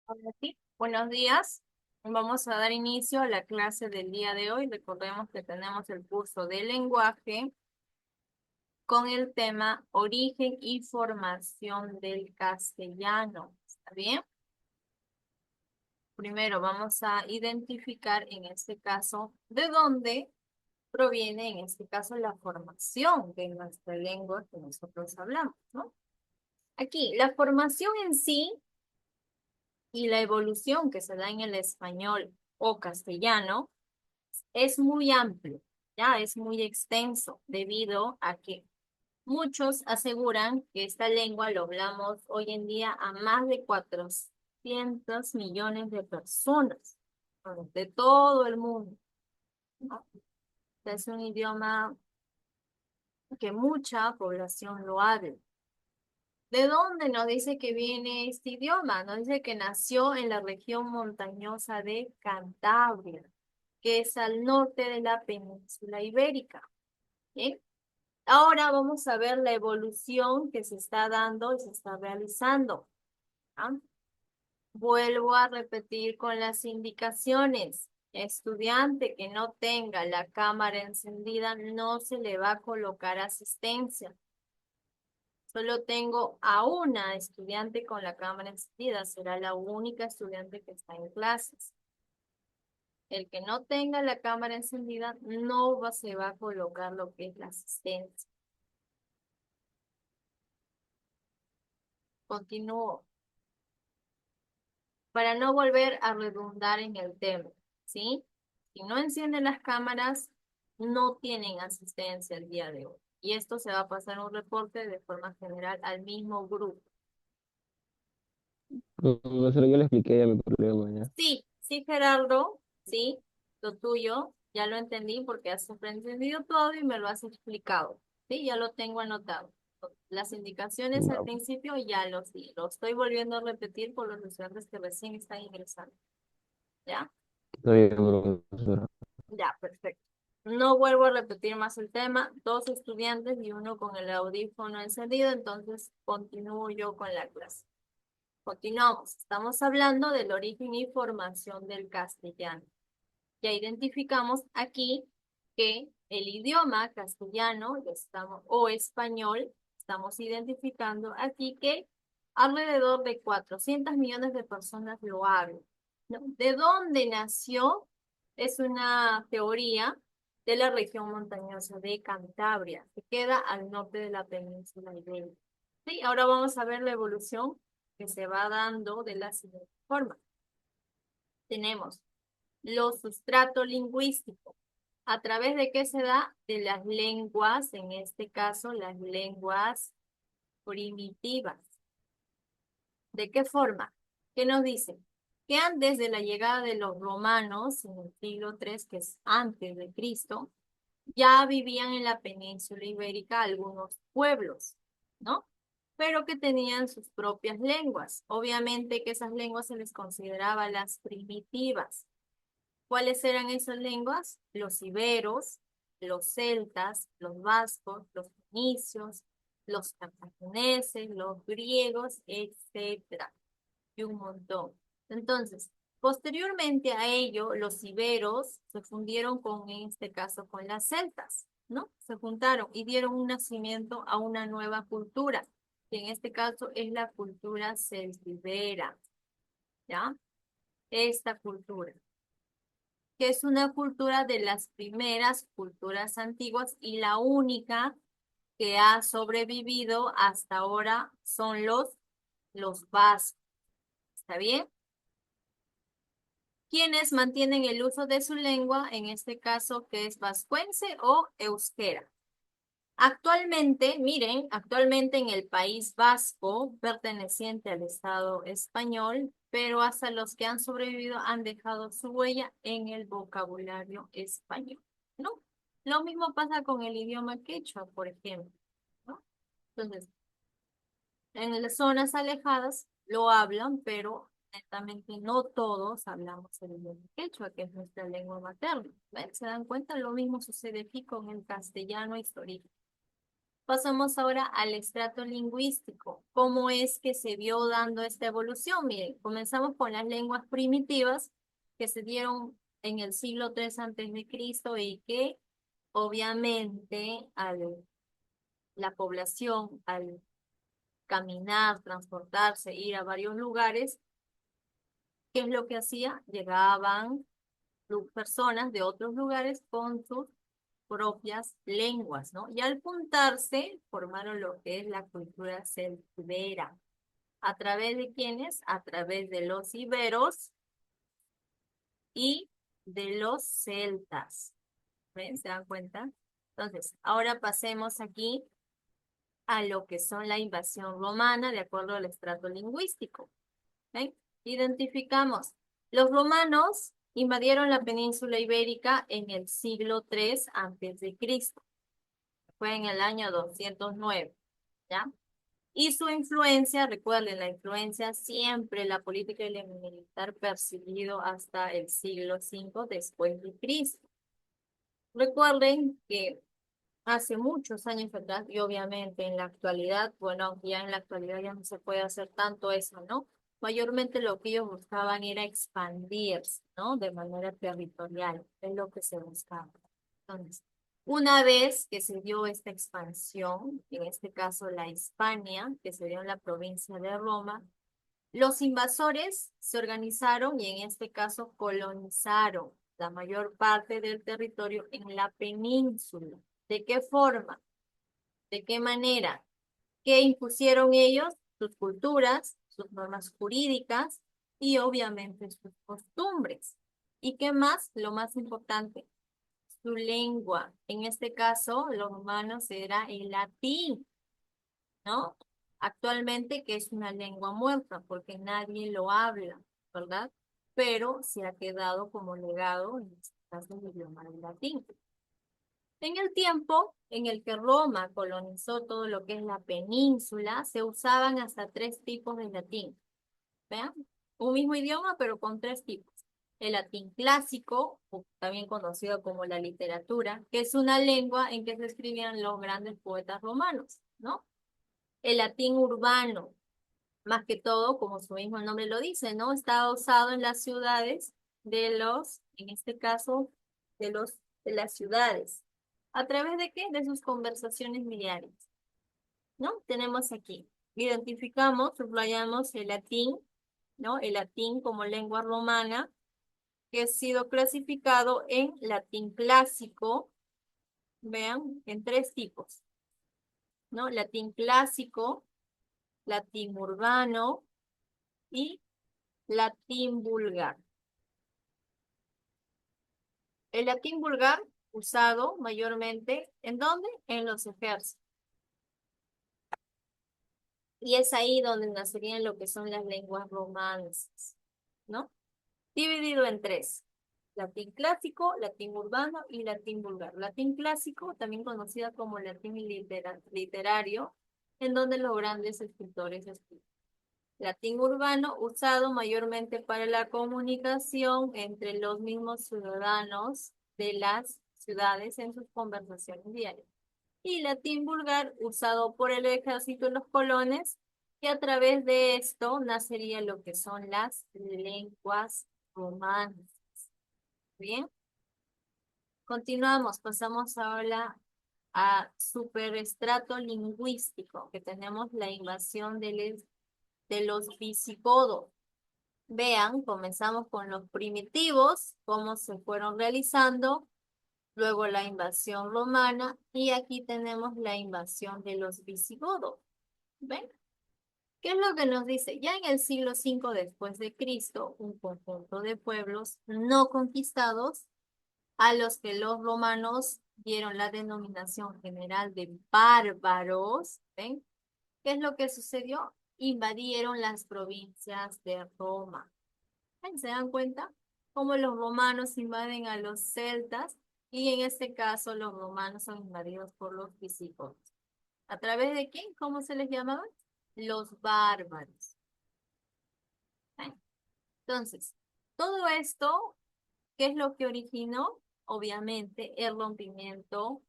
Ahora sí, buenos días. Vamos a dar inicio a la clase del día de hoy. Recordemos que tenemos el curso de lenguaje con el tema origen y formación del castellano. ¿Está bien? Primero vamos a identificar en este caso de dónde proviene en este caso la formación de nuestra lengua que nosotros hablamos, ¿no? Aquí, la formación en sí y la evolución que se da en el español o castellano es muy amplio, ya es muy extenso, debido a que muchos aseguran que esta lengua lo hablamos hoy en día a más de 400 millones de personas, bueno, de todo el mundo, ¿no? Es un idioma que mucha población lo habla. ¿De dónde nos dice que viene este idioma? Nos dice que nació en la región montañosa de Cantabria, que es al norte de la península ibérica. ¿Bien? Ahora vamos a ver la evolución que se está dando y se está realizando. ¿Ah? Vuelvo a repetir con las indicaciones. Estudiante que no tenga la cámara encendida no se le va a colocar asistencia. Solo tengo a una estudiante con la cámara encendida. Será la única estudiante que está en clases. El que no tenga la cámara encendida se va a colocar lo que es la asistencia. Continúo. Para no volver a redundar en el tema, ¿sí? Si no encienden las cámaras, no tienen asistencia el día de hoy. Y esto se va a pasar un reporte de forma general al mismo grupo. Profesor, yo le expliqué ya mi problema, ya. Sí, sí, Gerardo, sí, lo tuyo, ya lo entendí porque has entendido todo y me lo has explicado. Sí, ya lo tengo anotado. Las indicaciones al Va, principio ya lo estoy volviendo a repetir por los estudiantes que recién están ingresando. ¿Ya? está bien, profesor. Ya, perfecto. No vuelvo a repetir más el tema. Dos estudiantes y uno con el audífono encendido, entonces continúo yo con la clase. Continuamos. Estamos hablando del origen y formación del castellano. Ya identificamos aquí que el idioma castellano o español, estamos identificando aquí que alrededor de 400 millones de personas lo hablan, ¿no? ¿De dónde nació? Es una teoría de la región montañosa de Cantabria, que queda al norte de la península ibérica. Sí, ahora vamos a ver la evolución que se va dando de la siguiente forma. Tenemos los sustrato lingüístico. ¿A través de qué se da? De las lenguas, en este caso las lenguas primitivas. ¿De qué forma? ¿Qué nos dicen? Que antes de la llegada de los romanos, en el siglo III, que es antes de Cristo, ya vivían en la península ibérica algunos pueblos, ¿no? Pero que tenían sus propias lenguas. Obviamente que esas lenguas se les consideraba las primitivas. ¿Cuáles eran esas lenguas? Los iberos, los celtas, los vascos, los fenicios, los cartagineses, los griegos, etcétera, y un montón. Entonces, posteriormente a ello, los iberos se fundieron con, en este caso, con las celtas, ¿no? Se juntaron y dieron un nacimiento a una nueva cultura, que en este caso es la cultura celtibera, ¿ya? Esta cultura que es una cultura de las primeras culturas antiguas y la única que ha sobrevivido hasta ahora son los vascos. ¿Está bien? Quienes mantienen el uso de su lengua, en este caso que es vascuence o euskera. Actualmente, miren, actualmente en el País Vasco, perteneciente al Estado español, pero hasta los que han sobrevivido han dejado su huella en el vocabulario español, ¿no? Lo mismo pasa con el idioma quechua, por ejemplo, ¿no? Entonces, en las zonas alejadas lo hablan, pero netamente no todos hablamos el idioma quechua, que es nuestra lengua materna. ¿Ven? ¿Se dan cuenta? Lo mismo sucede aquí con el castellano histórico. Pasamos ahora al estrato lingüístico. ¿Cómo es que se vio dando esta evolución? Miren, comenzamos con las lenguas primitivas que se dieron en el siglo III antes de Cristo y que obviamente la población al caminar, transportarse, ir a varios lugares, ¿qué es lo que hacía? Llegaban personas de otros lugares con sus propias lenguas, ¿no? Y al juntarse, formaron lo que es la cultura celtibera. ¿A través de quiénes? A través de los iberos y de los celtas. ¿Ven? ¿Se dan cuenta? Entonces, ahora pasemos aquí a lo que son la invasión romana de acuerdo al estrato lingüístico. ¿Ven? Identificamos. Los romanos invadieron la península ibérica en el siglo III antes de Cristo. Fue en el año 209, ¿ya? Y su influencia, recuerden, la influencia siempre, la política y el militar perseguido hasta el siglo V después de Cristo. Recuerden que hace muchos años atrás, y obviamente en la actualidad, bueno, aunque ya en la actualidad ya no se puede hacer tanto eso, ¿no? Mayormente lo que ellos buscaban era expandirse, ¿no? De manera territorial, es lo que se buscaba. Entonces, una vez que se dio esta expansión, en este caso la Hispania, que se dio en la provincia de Roma, los invasores se organizaron y en este caso colonizaron la mayor parte del territorio en la península. ¿De qué forma? ¿De qué manera? ¿Qué impusieron ellos? Sus culturas, sus normas jurídicas y obviamente sus costumbres. ¿Y qué más? Lo más importante, su lengua. En este caso, los romanos era el latín, ¿no? Actualmente que es una lengua muerta porque nadie lo habla, ¿verdad? Pero se ha quedado como legado en este caso el idioma del latín. En el tiempo en el que Roma colonizó todo lo que es la península, se usaban hasta tres tipos de latín. ¿Vean? Un mismo idioma, pero con tres tipos. El latín clásico, o también conocido como la literatura, que es una lengua en que se escribían los grandes poetas romanos, ¿no? El latín urbano, más que todo, como su mismo nombre lo dice, ¿no? Está usado en las ciudades en este caso, de las ciudades. ¿A través de qué? De sus conversaciones diarias, ¿no? Tenemos aquí, identificamos, subrayamos el latín, ¿no? El latín como lengua romana, que ha sido clasificado en latín clásico, vean, en tres tipos, ¿no? Latín clásico, latín urbano y latín vulgar. El latín vulgar usado mayormente, ¿en dónde? En los ejércitos. Y es ahí donde nacerían lo que son las lenguas romances, ¿no? Dividido en tres. Latín clásico, latín urbano y latín vulgar. Latín clásico, también conocida como latín literario, en donde los grandes escritores escriben. Latín urbano, usado mayormente para la comunicación entre los mismos ciudadanos de las ciudades en sus conversaciones diarias. Y latín vulgar, usado por el ejército y los colones, y a través de esto nacería lo que son las lenguas romanas. Bien, continuamos, pasamos ahora a superestrato lingüístico, que tenemos la invasión de los visigodos. Vean, comenzamos con los primitivos, cómo se fueron realizando, luego la invasión romana y aquí tenemos la invasión de los visigodos. ¿Ven? ¿Qué es lo que nos dice? Ya en el siglo V después de Cristo, un conjunto de pueblos no conquistados a los que los romanos dieron la denominación general de bárbaros. ¿Ven? ¿Qué es lo que sucedió? Invadieron las provincias de Roma. ¿Se dan cuenta? Cómo los romanos invaden a los celtas y en este caso los romanos son invadidos por los visigodos. ¿A través de quién? ¿Cómo se les llamaban? Los bárbaros. ¿Eh? Entonces, todo esto, ¿qué es lo que originó? Obviamente el rompimiento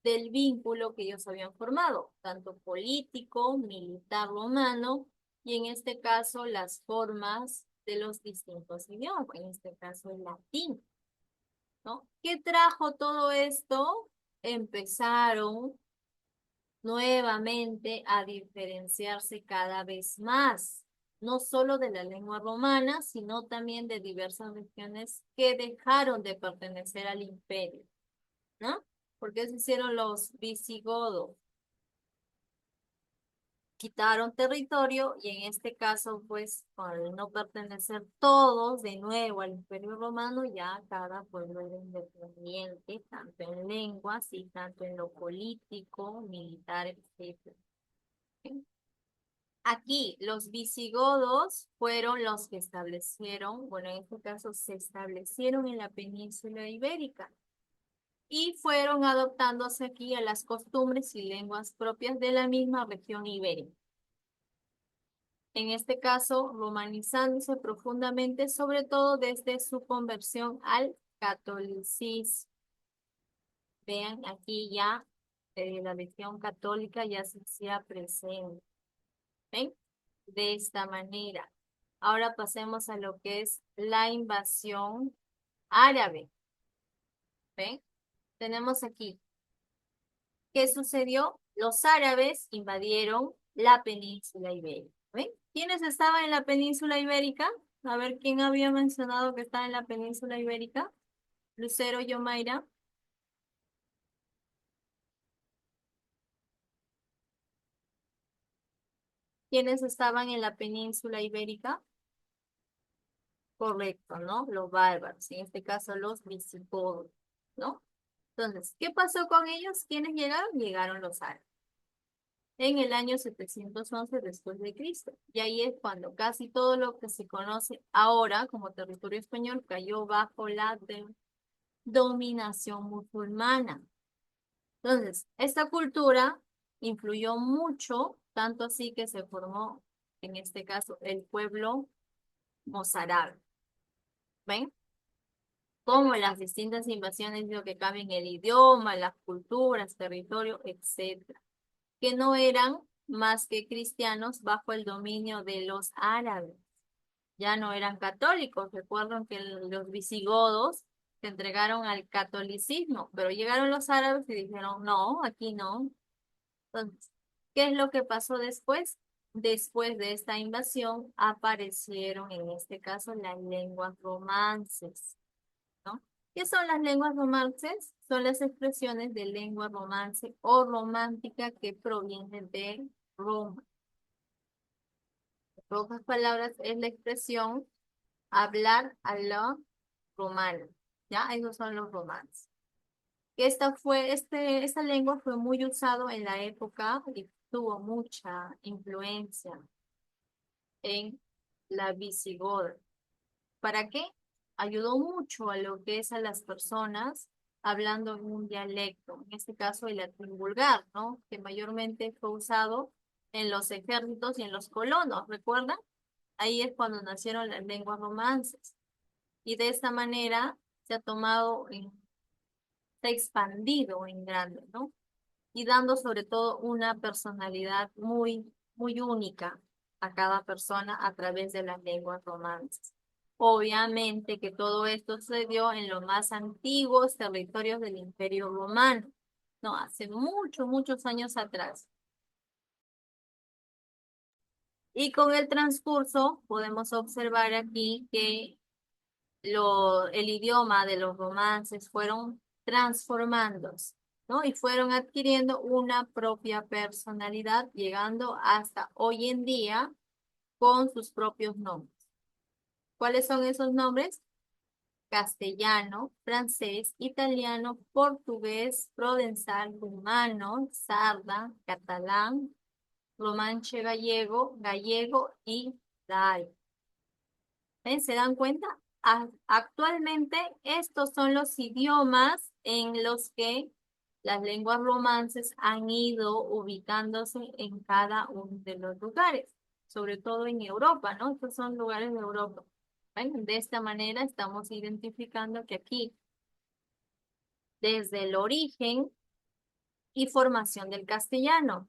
del vínculo que ellos habían formado, tanto político, militar romano, y en este caso las formas de los distintos idiomas, en este caso el latín, ¿no? ¿Qué trajo todo esto? Empezaron nuevamente a diferenciarse cada vez más, no solo de la lengua romana, sino también de diversas regiones que dejaron de pertenecer al imperio, ¿no? Porque se hicieron los visigodos, quitaron territorio y en este caso, pues, al no pertenecer todos de nuevo al Imperio Romano, ya cada pueblo era independiente, tanto en lenguas y tanto en lo político, militar, etc. Aquí los visigodos fueron los que establecieron, bueno, en este caso se establecieron en la península ibérica y fueron adoptándose aquí a las costumbres y lenguas propias de la misma región ibérica. En este caso, romanizándose profundamente, sobre todo desde su conversión al catolicismo. Vean, aquí ya la religión católica ya se hacía presente. ¿Ven? De esta manera. Ahora pasemos a lo que es la invasión árabe. ¿Ven? Tenemos aquí, ¿qué sucedió? Los árabes invadieron la península ibérica. ¿Ven? ¿Quiénes estaban en la península ibérica? A ver, ¿quién había mencionado que estaba en la península ibérica? Lucero, Yomaira. ¿Quiénes estaban en la península ibérica? Correcto, ¿no? Los bárbaros, en este caso los visigodos, ¿no? Entonces, ¿qué pasó con ellos? ¿Quiénes llegaron? Llegaron los árabes en el año 711 después de Cristo. Y ahí es cuando casi todo lo que se conoce ahora como territorio español cayó bajo la dominación musulmana. Entonces, esta cultura influyó mucho, tanto así que se formó, en este caso, el pueblo mozárabe. ¿Ven? Como las distintas invasiones, lo que cambian el idioma, las culturas, territorio, etcétera, que no eran más que cristianos bajo el dominio de los árabes. Ya no eran católicos. Recuerdan que los visigodos se entregaron al catolicismo, pero llegaron los árabes y dijeron, no, aquí no. Entonces, ¿qué es lo que pasó después? Después de esta invasión aparecieron, en este caso, las lenguas romances, ¿no? ¿Qué son las lenguas romances? Son las expresiones de lengua romance o romántica que provienen de Roma. En pocas palabras, es la expresión hablar a la romana. ¿Ya? Esos son los romances. Esta lengua fue muy usado en la época y tuvo mucha influencia en la visigoda. ¿Para qué? Ayudó mucho a lo que es a las personas hablando en un dialecto, en este caso el latín vulgar, ¿no? Que mayormente fue usado en los ejércitos y en los colonos, ¿recuerdan? Ahí es cuando nacieron las lenguas romances. Y de esta manera se ha tomado, se ha expandido en grande, ¿no? Y dando sobre todo una personalidad muy, muy única a cada persona a través de las lenguas romances. Obviamente que todo esto se dio en los más antiguos territorios del Imperio Romano, no, hace muchos, muchos años atrás. Y con el transcurso podemos observar aquí que el idioma de los romances fueron transformándose, ¿no? Y fueron adquiriendo una propia personalidad, llegando hasta hoy en día con sus propios nombres. ¿Cuáles son esos nombres? Castellano, francés, italiano, portugués, provenzal, rumano, sarda, catalán, romanche gallego, gallego y dai. ¿Ven? ¿Se dan cuenta? Actualmente estos son los idiomas en los que las lenguas romances han ido ubicándose en cada uno de los lugares, sobre todo en Europa, ¿no? Estos son lugares de Europa. ¿Ven? De esta manera estamos identificando que aquí, desde el origen, y formación del castellano.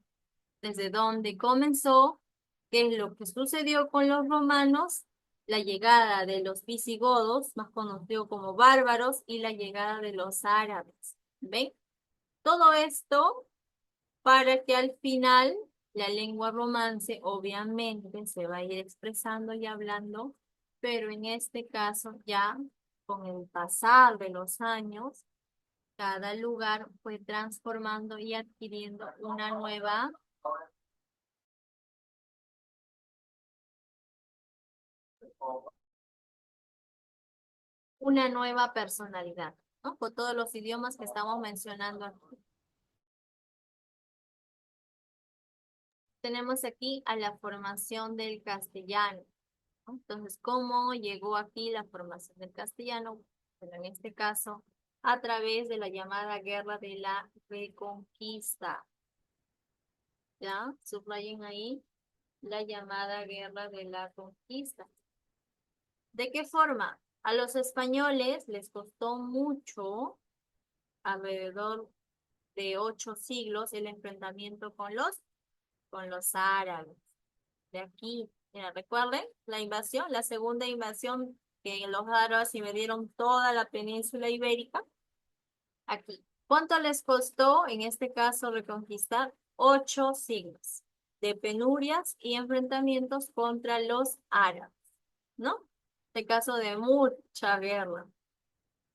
Desde dónde comenzó, qué es lo que sucedió con los romanos, la llegada de los visigodos, más conocidos como bárbaros, y la llegada de los árabes. ¿Ven? Todo esto para que al final la lengua romance obviamente se va a ir expresando y hablando, pero en este caso ya con el pasar de los años, cada lugar fue transformando y adquiriendo una nueva personalidad, ¿no? Con todos los idiomas que estamos mencionando aquí. Tenemos aquí a la formación del castellano, ¿no? Entonces, ¿cómo llegó aquí la formación del castellano? Bueno, en este caso, a través de la llamada Guerra de la Reconquista. ¿Ya? Subrayen ahí la llamada Guerra de la Conquista. ¿De qué forma? A los españoles les costó mucho, alrededor de 8 siglos, el enfrentamiento con los árabes. De aquí, mira, recuerden la invasión, la segunda invasión que los árabes invadieron toda la península ibérica. Aquí. ¿Cuánto les costó en este caso reconquistar? 8 siglos de penurias y enfrentamientos contra los árabes, ¿no? Este caso de mucha guerra.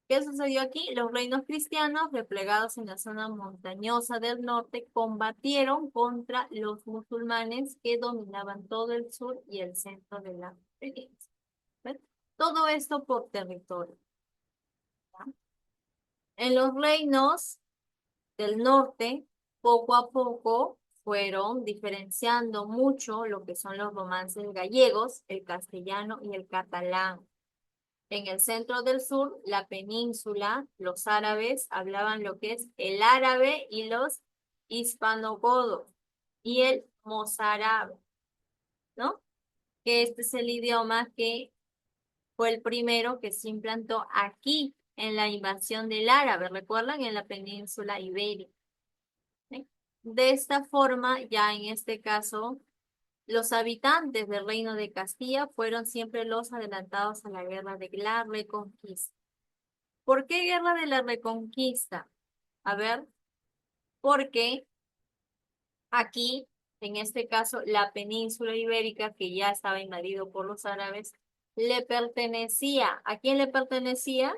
¿Qué sucedió aquí? Los reinos cristianos, replegados en la zona montañosa del norte, combatieron contra los musulmanes que dominaban todo el sur y el centro de la península. ¿Ven? Todo esto por territorio. ¿Ya? En los reinos del norte, poco a poco fueron diferenciando mucho lo que son los romances gallegos, el castellano y el catalán. En el centro del sur, la península, los árabes hablaban lo que es el árabe y los hispanogodos y el mozárabe, ¿no? Que este es el idioma que fue el primero que se implantó aquí en la invasión del árabe, ¿recuerdan? En la península ibérica. ¿Sí? De esta forma, ya en este caso, los habitantes del Reino de Castilla fueron siempre los adelantados a la guerra de la Reconquista. ¿Por qué guerra de la Reconquista? A ver, porque aquí, en este caso, la península ibérica, que ya estaba invadido por los árabes, le pertenecía. ¿A quién le pertenecía?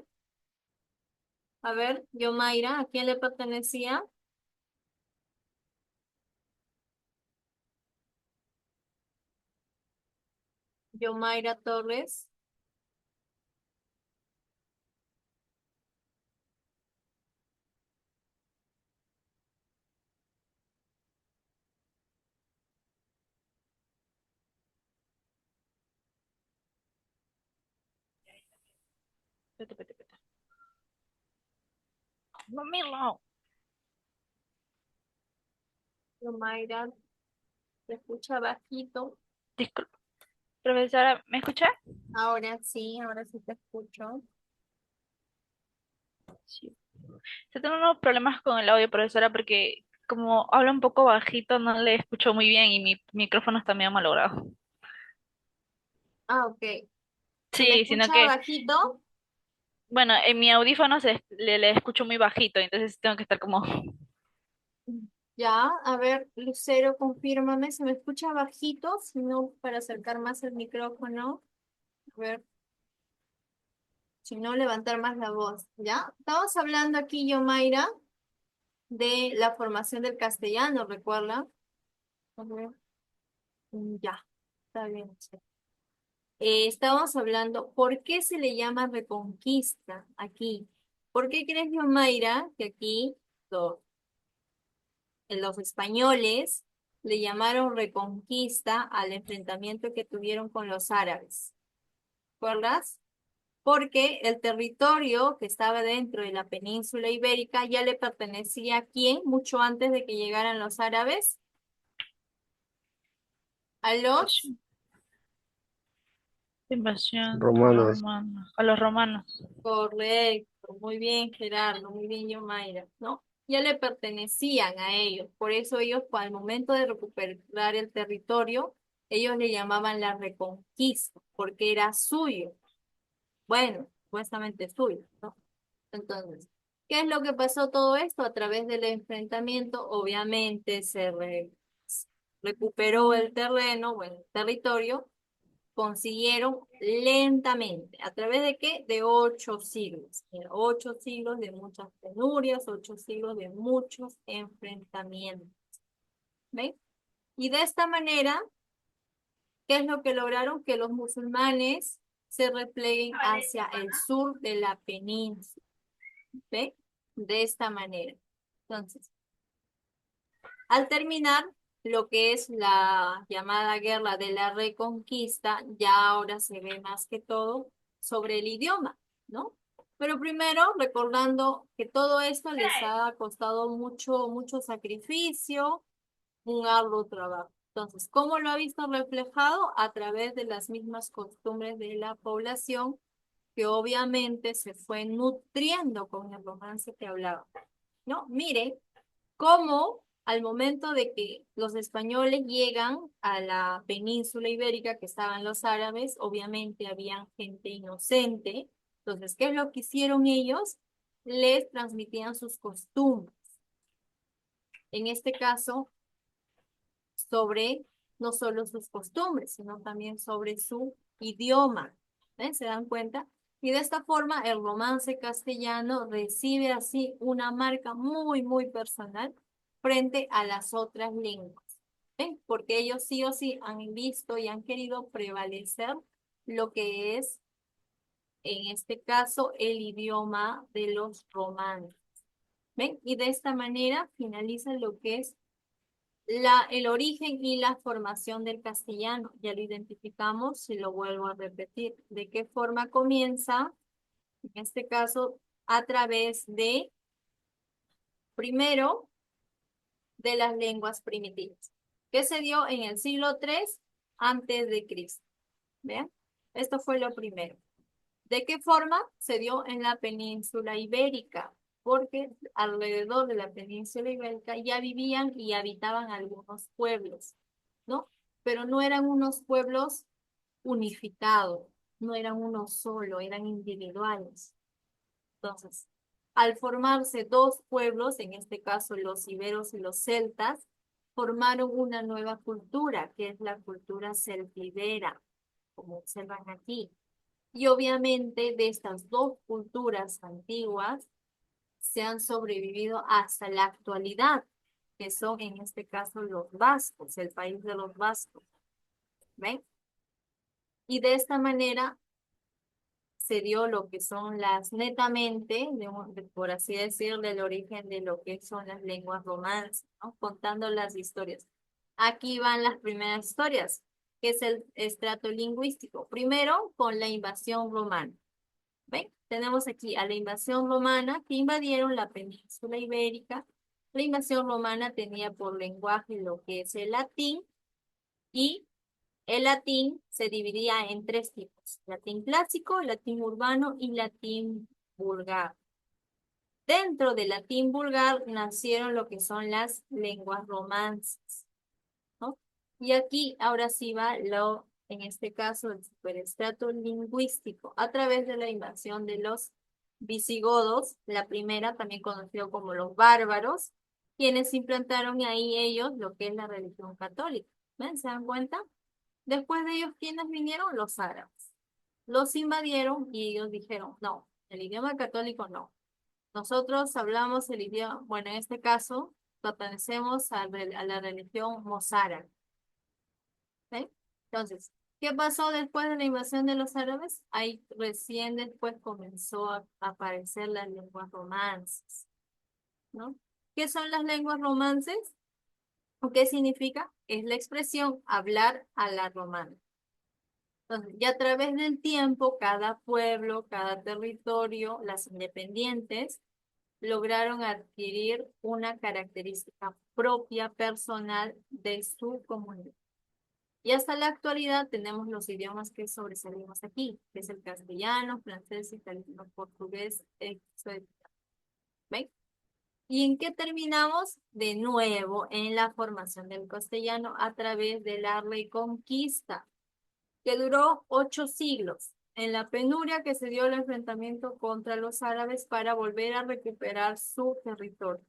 A ver, Yomaira, ¿a quién le pertenecía? Yomaira Torres. Vete, vete, vete. Mamilo. Yomaira, se escucha bajito. Disculpa. Profesora, ¿me escucha? Ahora sí te escucho. Sí. Estoy teniendo unos problemas con el audio, profesora, porque como habla un poco bajito, no le escucho muy bien y mi micrófono está medio malogrado. Ah, ok. ¿Se le Sí, sino escucha que, bajito? bueno, en mi audífono le escucho muy bajito, entonces tengo que estar como... Ya, a ver, Lucero, confírmame, ¿se me escucha bajito? Si no, para acercar más el micrófono. A ver, si no, levantar más la voz. ¿Ya? Estamos hablando aquí, Yomaira, de la formación del castellano, ¿recuerda? A ver, ya, está bien. Sí. Estábamos hablando, ¿por qué se le llama reconquista aquí? ¿Por qué crees, Yomaira, que aquí los españoles le llamaron reconquista al enfrentamiento que tuvieron con los árabes? ¿Recuerdas? Porque el territorio que estaba dentro de la península ibérica ya le pertenecía a quién mucho antes de que llegaran los árabes, a los Invasión, invasión de los Romanos. romanos. A los romanos. correcto, muy bien Gerardo, muy bien Yomaira, ¿no? ya le pertenecían a ellos. Por eso ellos, al momento de recuperar el territorio, ellos le llamaban la reconquista, porque era suyo. Bueno, supuestamente suyo, ¿no? Entonces, ¿qué es lo que pasó todo esto? A través del enfrentamiento, obviamente recuperó el terreno, bueno, el territorio, consiguieron lentamente. ¿A través de qué? De 8 siglos. Mira, 8 siglos de muchas penurias, 8 siglos de muchos enfrentamientos. ¿Ven? Y de esta manera, ¿qué es lo que lograron? Que los musulmanes se repleguen hacia el sur de la península. ¿Ven? De esta manera. Entonces, al terminar lo que es la llamada guerra de la reconquista, ya ahora se ve más que todo sobre el idioma, ¿no? Pero primero recordando que todo esto les ha costado mucho, mucho sacrificio, un arduo trabajo. Entonces, ¿cómo lo ha visto reflejado? A través de las mismas costumbres de la población, que obviamente se fue nutriendo con el romance que hablaba, ¿no? Miren cómo al momento de que los españoles llegan a la península ibérica, que estaban los árabes, obviamente había gente inocente. Entonces, ¿qué es lo que hicieron ellos? Les transmitían sus costumbres. En este caso, sobre no solo sus costumbres, sino también sobre su idioma. ¿Ven? ¿Se dan cuenta? Y de esta forma el romance castellano recibe así una marca muy, muy personal frente a las otras lenguas. ¿Ven? Porque ellos sí o sí han visto y han querido prevalecer lo que es, en este caso, el idioma de los romanos. ¿Ven? Y de esta manera finaliza lo que es el origen y la formación del castellano. Ya lo identificamos y lo vuelvo a repetir. ¿De qué forma comienza? En este caso, a través de, primero, de las lenguas primitivas, que se dio en el siglo III antes de Cristo. ¿Vean? Esto fue lo primero. ¿De qué forma? Se dio en la península ibérica, porque alrededor de la península ibérica ya vivían y habitaban algunos pueblos, ¿no? Pero no eran unos pueblos unificados, no eran uno solo, eran individuales. Entonces, al formarse dos pueblos, en este caso los iberos y los celtas, formaron una nueva cultura, que es la cultura celtibera, como observan aquí. Y obviamente de estas dos culturas antiguas se han sobrevivido hasta la actualidad, que son en este caso los vascos, el país de los vascos. ¿Ven? Y de esta manera se dio lo que son las netamente, por así decirlo, el origen de lo que son las lenguas romances, ¿no? Contando las historias. Aquí van las primeras historias, que es el estrato lingüístico. Primero, con la invasión romana. ¿Ven? Tenemos aquí a la invasión romana que invadieron la península ibérica. La invasión romana tenía por lenguaje lo que es el latín, y el latín se dividía en tres tipos: latín clásico, latín urbano y latín vulgar. Dentro del latín vulgar nacieron lo que son las lenguas romances, ¿no? Y aquí ahora sí va en este caso, el superestrato lingüístico, a través de la invasión de los visigodos, la primera, también conocido como los bárbaros, quienes implantaron ahí ellos lo que es la religión católica. ¿Ven? ¿Se dan cuenta? Después de ellos, ¿quiénes vinieron? Los árabes. Los invadieron y ellos dijeron, no, el idioma católico no. Nosotros hablamos el idioma, bueno, en este caso, pertenecemos a la religión mozárabe. ¿Sí? Entonces, ¿qué pasó después de la invasión de los árabes? Ahí recién después comenzó a aparecer las lenguas romances, ¿no? ¿Qué son las lenguas romances? ¿O qué significa? Es la expresión hablar a la romana. Entonces, ya a través del tiempo, cada pueblo, cada territorio, las independientes, lograron adquirir una característica propia, personal de su comunidad. Y hasta la actualidad tenemos los idiomas que sobresalimos aquí, que es el castellano, francés, italiano, portugués, etc. ¿Ven? ¿Y en qué terminamos? De nuevo en la formación del castellano a través de la Reconquista, que duró 8 siglos, en la penuria que se dio el enfrentamiento contra los árabes para volver a recuperar su territorio,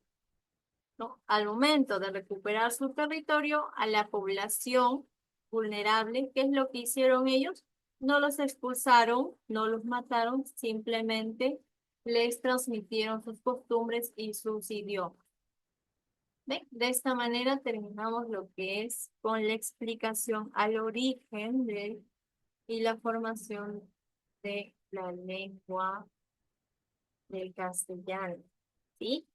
¿no? Al momento de recuperar su territorio, a la población vulnerable, ¿qué es lo que hicieron ellos? No los expulsaron, no los mataron, simplemente les transmitieron sus costumbres y sus idiomas. ¿Ven? De esta manera terminamos lo que es con la explicación al origen de y la formación de la lengua del castellano. ¿Sí?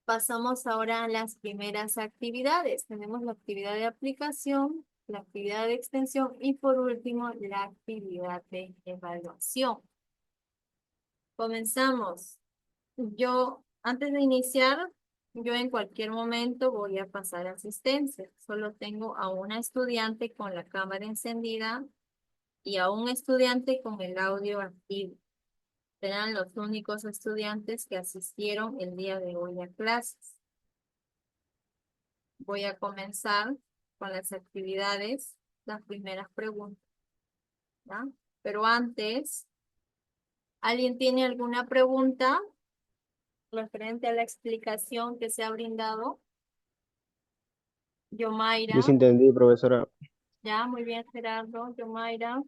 Pasamos ahora a las primeras actividades. Tenemos la actividad de aplicación, la actividad de extensión y por último la actividad de evaluación. Comenzamos. Antes de iniciar, yo en cualquier momento voy a pasar asistencia. Solo tengo a una estudiante con la cámara encendida y a un estudiante con el audio activo. Serán los únicos estudiantes que asistieron el día de hoy a clases. Voy a comenzar con las actividades, las primeras preguntas, ¿ya? Pero antes, ¿alguien tiene alguna pregunta referente a la explicación que se ha brindado? Yo Yomaira, sí entendí, profesora. ya, muy bien, Gerardo. Yomaira,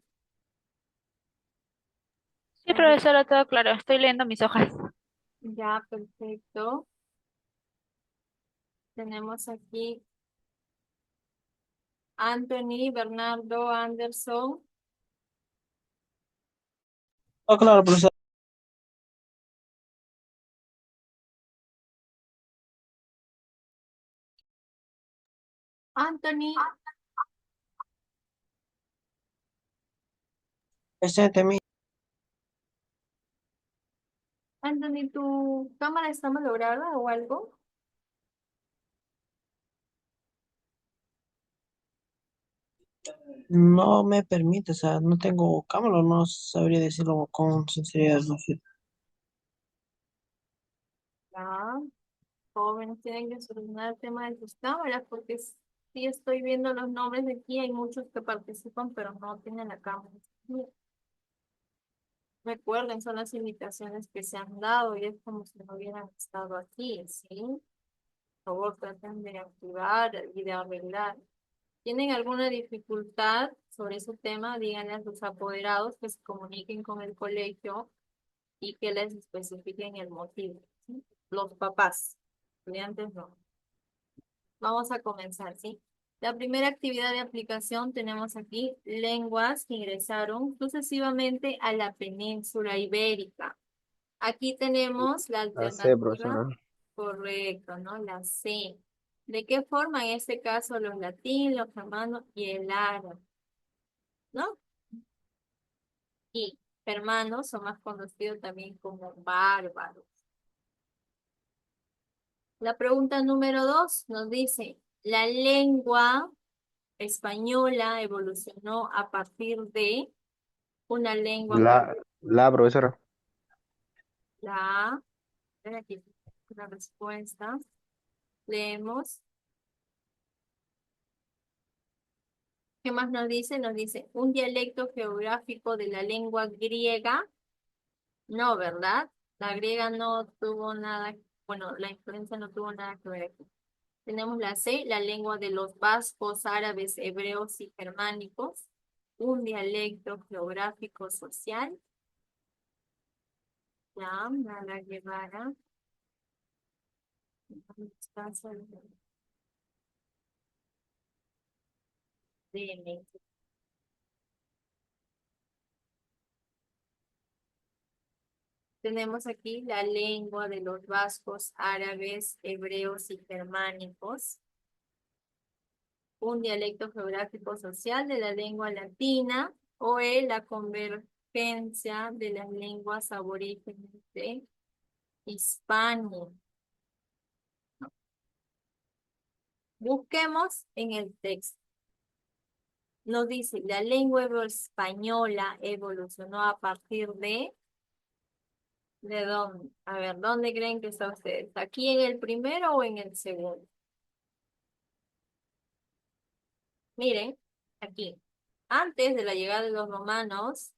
Sí, profesora, todo claro. Estoy leyendo mis hojas. ya, perfecto. Tenemos aquí Anthony, Bernardo, Anderson. Ah, claro, profesor. Anthony, Presente, mi. Anthony, ¿tu cámara está malograda o algo? No me permite, o sea, no tengo cámara, no sabría decirlo con sinceridad, no sé. Ya, jóvenes tienen que solucionar el tema de sus cámaras porque sí estoy viendo los nombres de aquí, hay muchos que participan pero no tienen la cámara. Recuerden, son las invitaciones que se han dado y es como si no hubieran estado aquí, ¿sí? Por favor, traten de activar y de arreglar. ¿Tienen alguna dificultad sobre ese tema? Díganle a sus apoderados que se comuniquen con el colegio y que les especifiquen el motivo, ¿sí? Los papás, estudiantes no. Vamos a comenzar, ¿sí? La primera actividad de aplicación tenemos aquí lenguas que ingresaron sucesivamente a la península ibérica. Aquí tenemos la La C, alternativa profesora. correcta, ¿no? La C. ¿De qué forma en este caso los latinos, los germanos y el árabe, ¿no? Y germanos son más conocidos también como bárbaros. La pregunta número 2 nos dice, ¿la lengua española evolucionó a partir de una lengua con La profesora. la A? Ven aquí la respuesta. Leemos. ¿Qué más nos dice? Nos dice, un dialecto geográfico de la lengua griega. No, ¿verdad? La griega no tuvo nada, bueno, la influencia no tuvo nada que ver aquí. Tenemos la C, la lengua de los vascos, árabes, hebreos y germánicos. Un dialecto geográfico social. Ya, la Guevara. DM. Tenemos aquí la lengua de los vascos, árabes, hebreos y germánicos. Un dialecto geográfico social de la lengua latina o la convergencia de las lenguas aborígenes de Hispania. Busquemos en el texto. Nos dice, la lengua española evolucionó a partir de ¿De dónde? A ver, ¿dónde creen que está ustedes? ¿Aquí en el primero o en el segundo? Miren, aquí. Antes de la llegada de los romanos,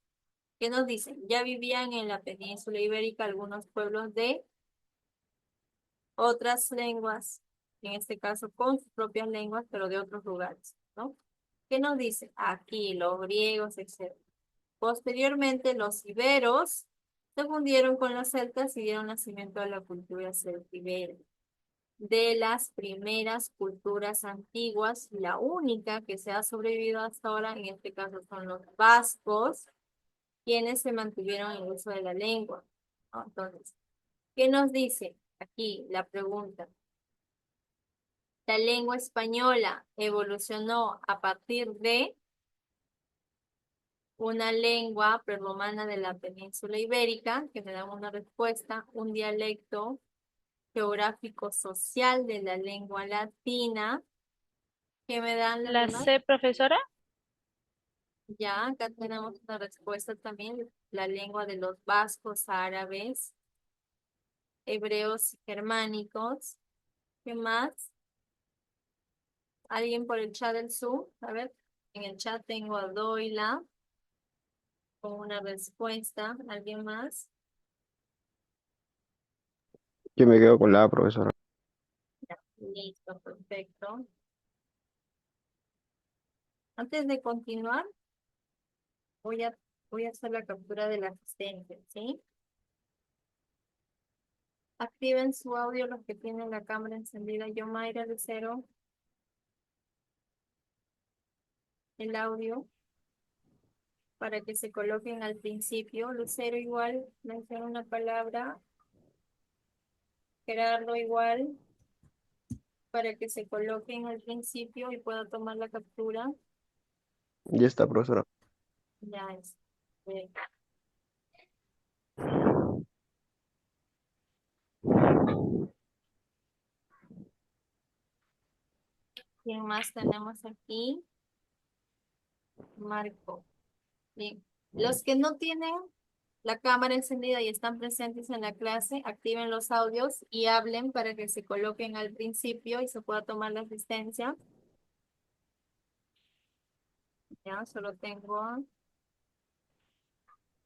¿qué nos dicen? Ya vivían en la península ibérica algunos pueblos de otras lenguas, en este caso con sus propias lenguas, pero de otros lugares, ¿no? ¿Qué nos dice? Aquí, los griegos, etc. Posteriormente, los iberos se fundieron con los celtas y dieron nacimiento a la cultura celtibérica. De las primeras culturas antiguas, la única que se ha sobrevivido hasta ahora, en este caso son los vascos, quienes se mantuvieron en el uso de la lengua, ¿no? Entonces, ¿qué nos dice aquí la pregunta? La lengua española evolucionó a partir de una lengua prerromana de la península ibérica, que me dan una respuesta, un dialecto geográfico social de la lengua latina, que me dan las La demás. C, profesora. Ya, acá tenemos una respuesta también, la lengua de los vascos, árabes, hebreos y germánicos. ¿Qué más? ¿Alguien por el chat del Zoom? A ver, en el chat tengo a Doila con una respuesta. ¿Alguien más? Yo me quedo con la A, profesora. Ya, listo, perfecto. Antes de continuar, voy a, voy a hacer la captura del asistente, ¿sí? Activen su audio los que tienen la cámara encendida. Yo, Mayra Lucero, el audio para que se coloquen al principio. Lucero igual, menciona una palabra. Gerardo igual, para que se coloquen al principio y pueda tomar la captura. Ya está, profesora. Ya es. Bien. ¿Quién más tenemos aquí? Marco. Bien. Los que no tienen la cámara encendida y están presentes en la clase, activen los audios y hablen para que se coloquen al principio y se pueda tomar la asistencia. Ya, solo tengo a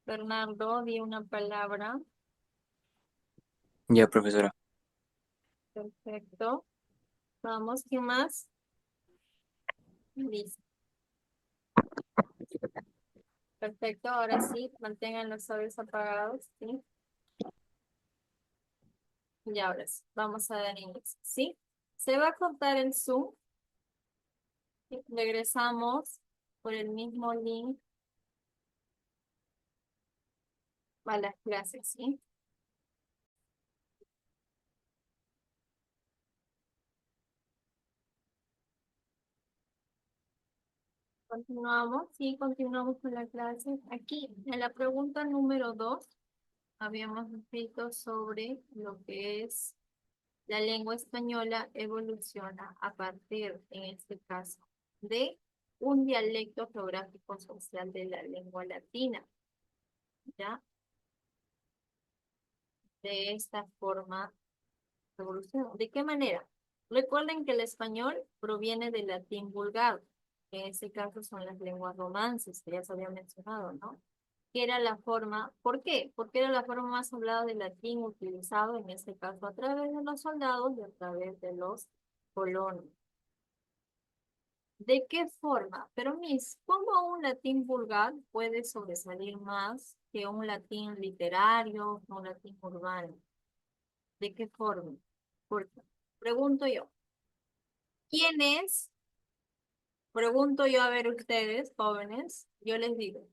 Bernardo, di una palabra. Ya, profesora. Perfecto. Vamos, ¿quién más? Listo. Perfecto, ahora sí, mantengan los audios apagados, ¿sí? Y ahora sí, vamos a dar inicio, ¿sí? Se va a cortar el Zoom. ¿Sí? Regresamos por el mismo link a las clases, ¿sí? Continuamos, sí, continuamos con la clase. Aquí, en la pregunta número 2, habíamos escrito sobre lo que es la lengua española evoluciona a partir, en este caso, de un dialecto geográfico social de la lengua latina, ¿ya? De esta forma evoluciona. ¿De qué manera? Recuerden que el español proviene del latín vulgar, que en este caso son las lenguas romances, que ya se había mencionado, ¿no? Que era la forma, ¿por qué? Porque era la forma más hablada del latín utilizado, en este caso, a través de los soldados y a través de los colonos. ¿De qué forma? Pero, Miss, ¿cómo un latín vulgar puede sobresalir más que un latín literario, que un latín urbano? ¿De qué forma? Porque, pregunto yo, ¿quién es? Pregunto yo a ver ustedes, jóvenes, yo les digo,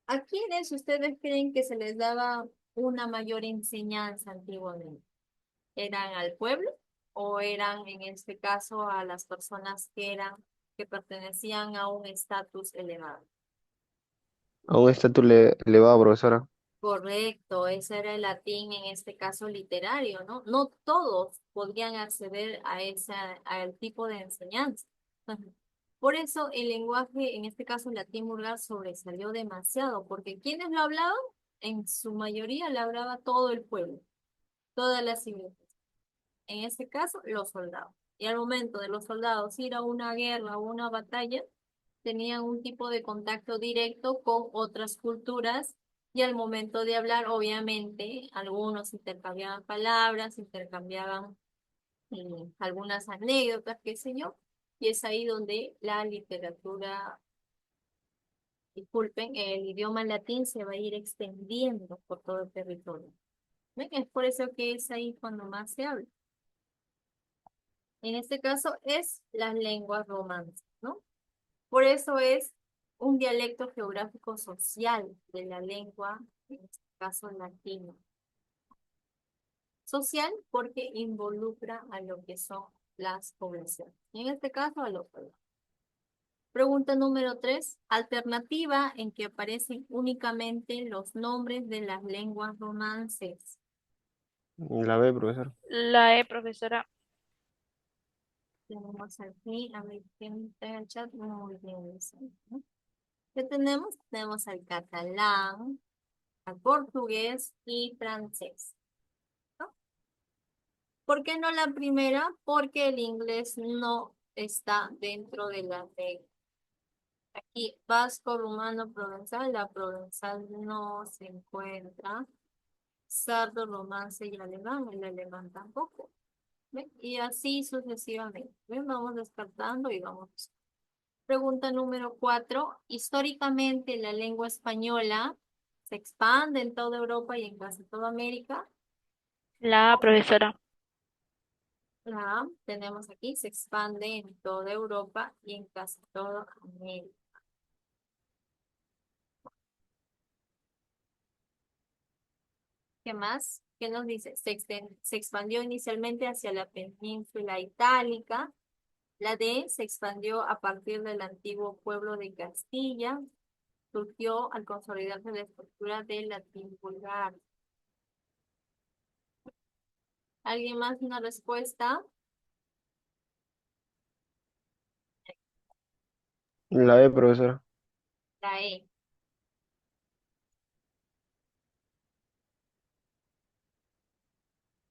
¿a quiénes ustedes creen que se les daba una mayor enseñanza antiguamente? ¿Eran al pueblo o eran en este caso a las personas que pertenecían a un estatus elevado? A un estatus le va, profesora. Correcto, ese era el latín en este caso literario, ¿no? No todos podían acceder a al tipo de enseñanza. Ujú. Por eso el lenguaje, en este caso el latín vulgar, sobresalió demasiado, porque ¿quiénes lo hablaban? en su mayoría la hablaba todo el pueblo, toda la civilización. En este caso, los soldados. Y al momento de los soldados ir a una guerra o una batalla, tenían un tipo de contacto directo con otras culturas y al momento de hablar, obviamente, algunos intercambiaban palabras, intercambiaban algunas anécdotas, qué sé yo, y es ahí donde la literatura, disculpen, el idioma latín se va a ir extendiendo por todo el territorio. ¿Ven? Es por eso que es ahí cuando más se habla. En este caso es las lenguas romances, ¿no? Por eso es un dialecto geográfico social de la lengua, en este caso latino. Social porque involucra a lo que son las poblaciones. Y en este caso a los pueblos. Pregunta número 3. Alternativa en que aparecen únicamente los nombres de las lenguas romances. La B, profesor. La E, profesora. Tenemos aquí, a ver quién está en el chat. Muy bien, dice, ¿no? ¿Qué tenemos? Tenemos al catalán, al portugués y francés, ¿no? ¿Por qué no la primera? Porque el inglés no está dentro de la ley. Aquí, vasco, rumano, provenzal, la provenzal no se encuentra. Sardo, romance y alemán, el alemán tampoco. ¿Ven? Y así sucesivamente. ¿Ven? Vamos descartando y vamos. Pregunta número 4. Históricamente la lengua española se expande en toda Europa y en casi toda América. La A, profesora. La A, tenemos aquí, se expande en toda Europa y en casi toda América. ¿Qué más? ¿Qué nos dice? Se expandió inicialmente hacia la península itálica. La D se expandió a partir del antiguo pueblo de Castilla. Surgió al consolidarse la estructura del latín vulgar. ¿Alguien más una respuesta? La B, profesor. La E.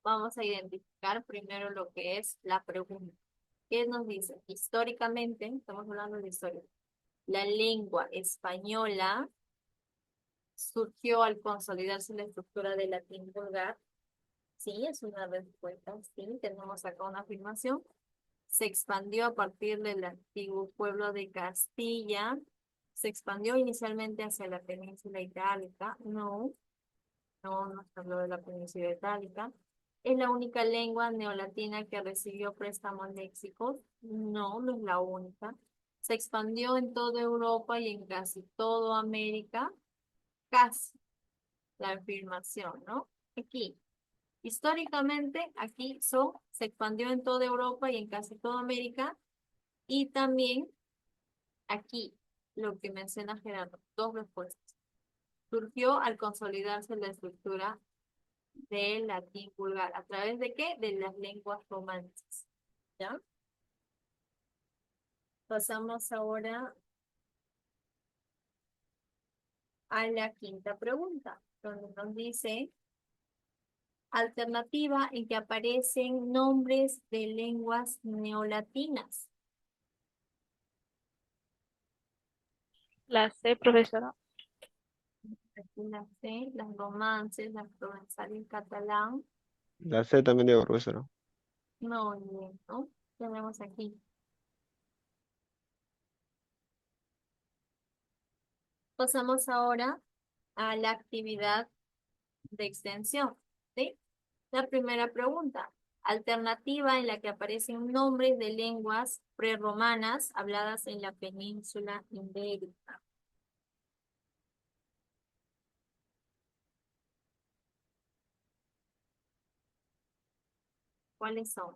Vamos a identificar primero lo que es la pregunta. ¿Qué nos dice? Históricamente, estamos hablando de historia. La lengua española surgió al consolidarse la estructura del latín vulgar. Sí, es una respuesta. Sí, tenemos acá una afirmación. Se expandió a partir del antiguo pueblo de Castilla. Se expandió inicialmente hacia la península itálica. No, no se habló de la península itálica. ¿Es la única lengua neolatina que recibió préstamos léxicos? No, no es la única. Se expandió en toda Europa y en casi toda América. Casi la afirmación, ¿no? Aquí. Históricamente, aquí se expandió en toda Europa y en casi toda América. Y también aquí, lo que menciona Gerardo, dos respuestas. Surgió al consolidarse la estructura del latín vulgar. ¿A través de qué? De las lenguas romances. ¿Ya? Pasamos ahora a la quinta pregunta, donde nos dice alternativa en que aparecen nombres de lenguas neolatinas. La C, profesora. Aquí las C, las romances, las provenzal y el catalán. La C también digo, profesor. No, bien, ¿no? Tenemos aquí. Pasamos ahora a la actividad de extensión, ¿sí? La primera pregunta. Alternativa en la que aparecen nombres de lenguas prerromanas habladas en la península ibérica. ¿Cuáles son?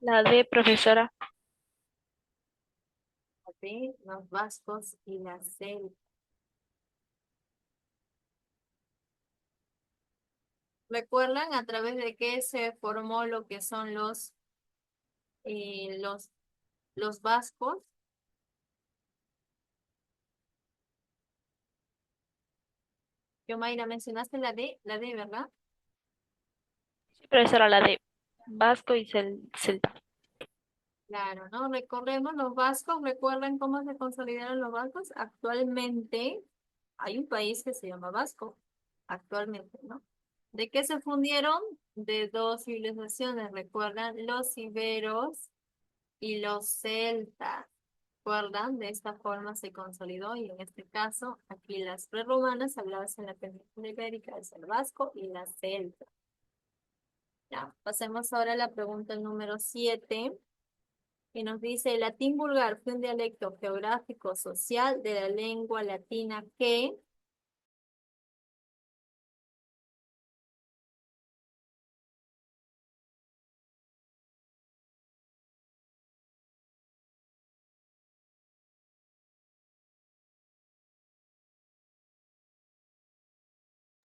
La D, profesora. La B, los vascos y la celtas. ¿Recuerdan a través de qué se formó lo que son eh, los, los, vascos? Yo, Mayra, mencionaste la D, ¿verdad? Sí, pero esa era la de vasco y celta. Claro, ¿no? Recordemos los vascos, ¿recuerdan cómo se consolidaron los vascos? Actualmente hay un país que se llama Vasco, actualmente, ¿no? ¿De qué se fundieron? De dos civilizaciones, ¿recuerdan? Los iberos y los celtas. ¿Recuerdan? De esta forma se consolidó y en este caso, aquí las prerromanas habladas en la península ibérica es el vasco y la celta. Ya, pasemos ahora a la pregunta número 7. Y nos dice, el latín vulgar fue un dialecto geográfico social de la lengua latina que,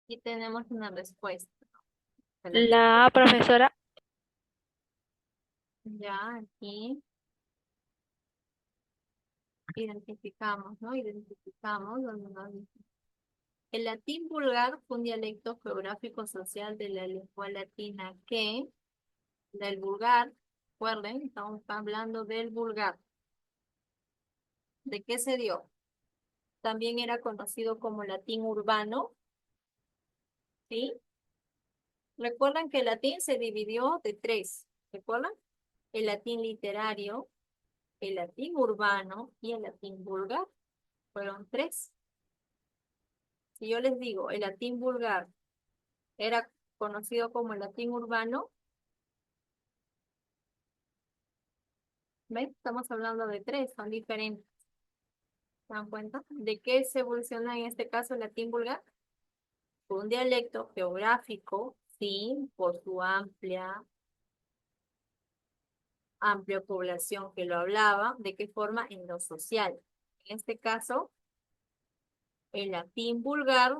y tenemos una respuesta. La profesora, Ya, aquí identificamos, ¿no? Identificamos donde nos dice, el latín vulgar fue un dialecto geográfico social de la lengua latina que, del vulgar, recuerden, estamos hablando del vulgar. ¿De qué se dio? También era conocido como latín urbano, ¿sí? Recuerdan que el latín se dividió de tres, ¿recuerdan? El latín literario, el latín urbano y el latín vulgar. Fueron tres. Si yo les digo, el latín vulgar era conocido como el latín urbano, ¿ven? Estamos hablando de tres, son diferentes. ¿Se dan cuenta? ¿De qué se evoluciona en este caso el latín vulgar? Fue un dialecto geográfico, sí, por su amplia población que lo hablaba. ¿De qué forma? En lo social. En este caso, el latín vulgar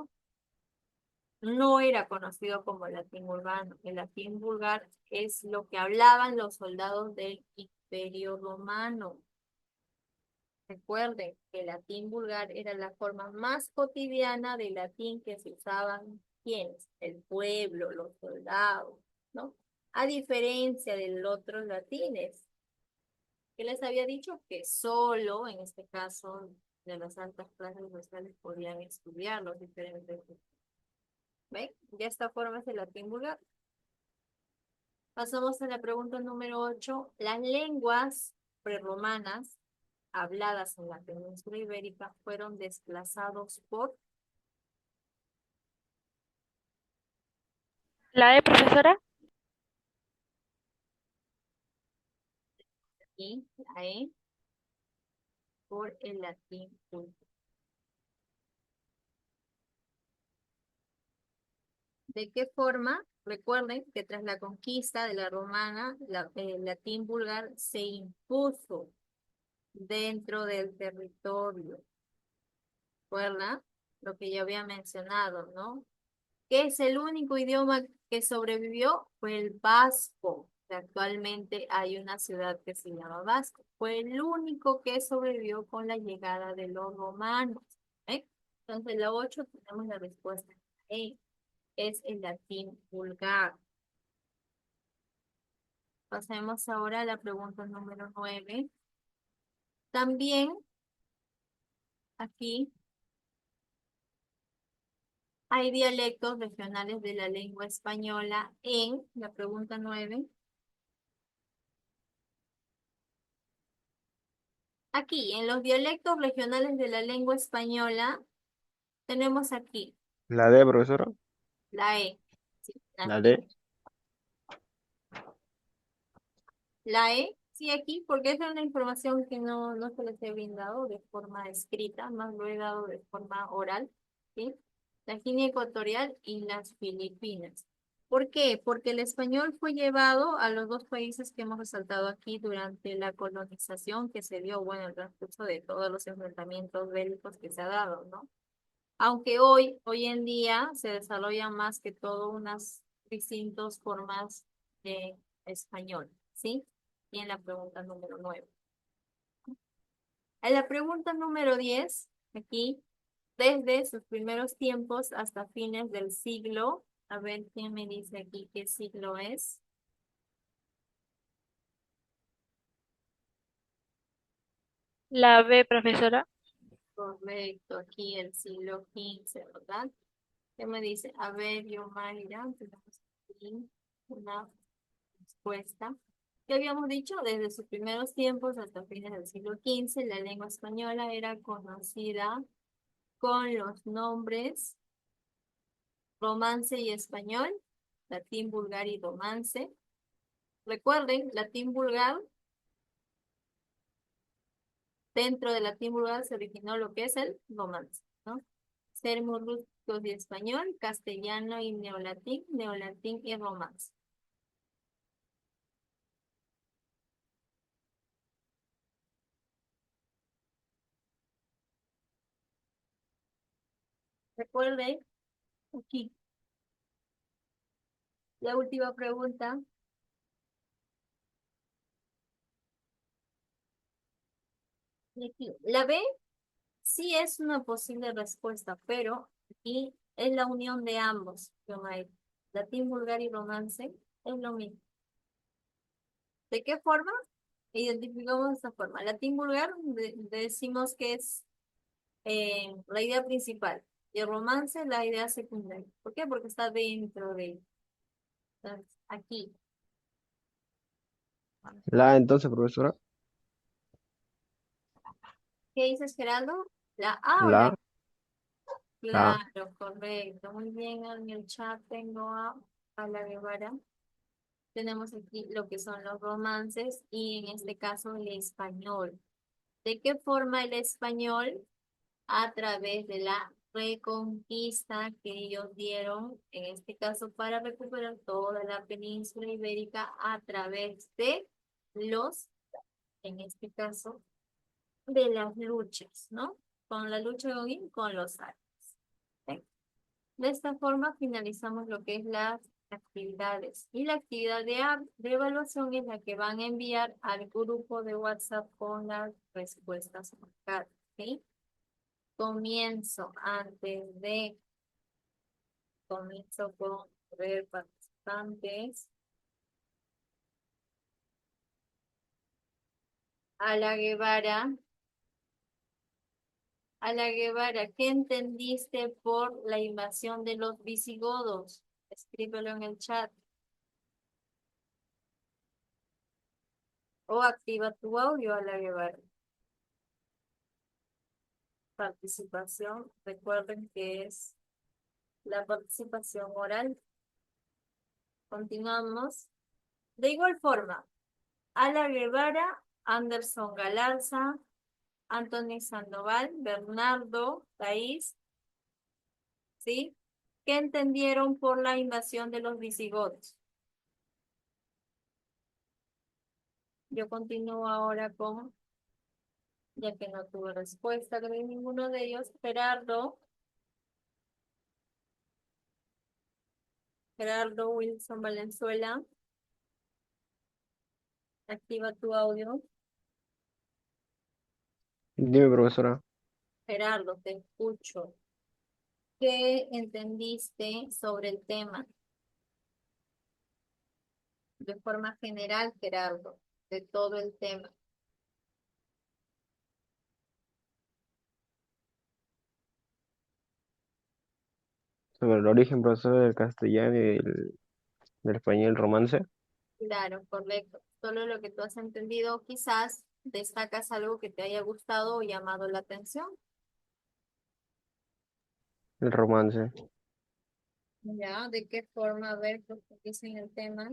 no era conocido como latín urbano. El latín vulgar es lo que hablaban los soldados del Imperio Romano. Recuerden que el latín vulgar era la forma más cotidiana de latín que se usaban quienes, el pueblo, los soldados, ¿no? A diferencia de los otros latines, que les había dicho que solo, en este caso, de las altas clases sociales podían estudiar los diferentes. ¿Ven? De esta forma es el latín vulgar. Pasamos a la pregunta número 8. Las lenguas prerromanas habladas en la península ibérica fueron desplazados por la de profesora, y la E por el latín culto. ¿De qué forma? Recuerden que tras la conquista de la romana, el latín vulgar se impuso dentro del territorio. ¿Recuerda? Lo que ya había mencionado, ¿no? ¿Qué es el único idioma que sobrevivió? Fue el vasco. Actualmente hay una ciudad que se llama Vasco. Fue el único que sobrevivió con la llegada de los romanos. ¿Eh? Entonces, la 8 tenemos la respuesta. E, es el latín vulgar. Pasemos ahora a la pregunta número 9. También aquí hay dialectos regionales de la lengua española en la pregunta 9. Aquí, en los dialectos regionales de la lengua española, tenemos aquí La D, profesora. la E. Sí, La D. la E, sí, aquí, porque esa es una información que no se les he brindado de forma escrita, más lo he dado de forma oral, ¿sí? La Guinea Ecuatorial y las Filipinas. ¿Por qué? Porque el español fue llevado a los dos países que hemos resaltado aquí durante la colonización que se dio, bueno, el transcurso de todos los enfrentamientos bélicos que se ha dado, ¿no? Aunque hoy en día se desarrollan más que todo unas distintas formas de español, ¿sí? Y en la pregunta número 9. En la pregunta número 10, aquí, desde sus primeros tiempos hasta fines del siglo. A ver quién me dice aquí qué siglo es. La B, profesora. Correcto, aquí el siglo XV, ¿verdad? ¿Qué me dice? A ver, yo, Mayra, tenemos aquí una respuesta. ¿Qué habíamos dicho? Desde sus primeros tiempos hasta fines del siglo XV, la lengua española era conocida con los nombres romance y español, latín vulgar y romance. Recuerden, latín vulgar, dentro del latín vulgar se originó lo que es el romance, ¿no? Sermos rústicos y español, castellano y neolatín, neolatín y romance. Recuerden, aquí, la última pregunta. Y aquí, la B sí es una posible respuesta, pero aquí es la unión de ambos, Yomai. Latín vulgar y romance es lo mismo. ¿De qué forma? Identificamos esta forma. Latín vulgar decimos que es la idea principal y el romance la idea secundaria. ¿Por qué? Porque está dentro de entonces, aquí. La entonces, profesora. ¿Qué dices, Geraldo? ¿La A o la La, I? la, Claro, correcto. Muy bien, en el chat tengo a la Guevara. Tenemos aquí lo que son los romances y en este caso el español. ¿De qué forma el español? A través de la reconquista que ellos dieron, en este caso para recuperar toda la península ibérica a través de los, en este caso, de las luchas, ¿no? Con la lucha con los árabes. ¿Sí? De esta forma finalizamos lo que es las actividades. Y la actividad de evaluación es la que van a enviar al grupo de WhatsApp con las respuestas marcadas. ¿Sí? Comienzo comienzo con ver participantes. A la Guevara, ¿qué entendiste por la invasión de los visigodos? Escríbelo en el chat o activa tu audio a la Guevara. Participación, recuerden que es la participación oral. Continuamos. De igual forma, a la Guevara, Anderson Galarza, Anthony Sandoval, Bernardo, Thais, ¿sí? ¿Qué entendieron por la invasión de los visigodos? Yo continúo ahora con, ya que no tuve respuesta de ninguno de ellos, Gerardo Wilson Valenzuela, activa tu audio. dime, profesora. Gerardo, te escucho. ¿Qué entendiste sobre el tema? De forma general, Gerardo, de todo el tema. Sobre el origen, profesora, del castellano y del español romance. Claro, correcto. Solo lo que tú has entendido, quizás destacas algo que te haya gustado o llamado la atención. El romance. Ya, ¿de qué forma? A ver, profundicen el tema.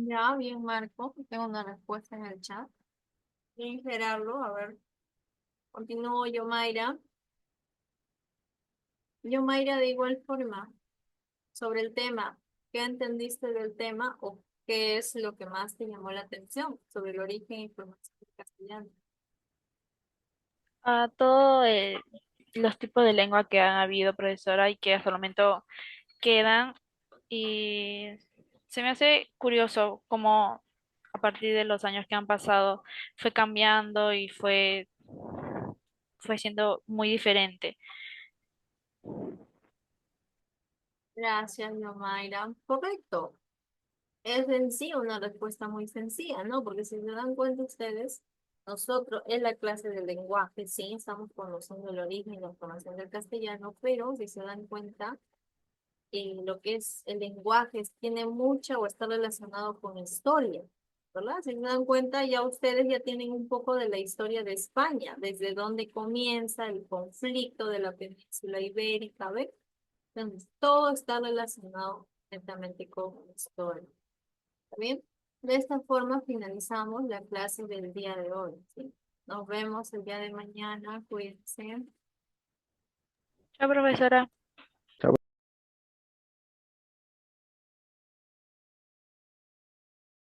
Ya, bien, Marco. Tengo una respuesta en el chat. Bien, Gerardo. A ver, continúo yo, Mayra. Yo, Mayra, de igual forma, sobre el tema. ¿Qué entendiste del tema o ¿Qué es lo que más te llamó la atención sobre el origen y formación del castellano? A todos los tipos de lengua que han habido, profesora, y que hasta el momento quedan. Y se me hace curioso cómo a partir de los años que han pasado fue cambiando y fue siendo muy diferente. Gracias, Yomaira. Correcto. Es en sí una respuesta muy sencilla, ¿no? Porque si se dan cuenta ustedes, nosotros en la clase de lenguaje sí estamos conociendo el origen y la formación del castellano, pero si se dan cuenta, lo que es el lenguaje tiene mucha o está relacionado con historia, ¿verdad? Si se dan cuenta, ya ustedes ya tienen un poco de la historia de España, desde dónde comienza el conflicto de la península ibérica, ¿ves? Entonces, todo está relacionado netamente con la historia. ¿Está bien? De esta forma finalizamos la clase del día de hoy, ¿sí? Nos vemos el día de mañana. Cuídense. Chao, profesora.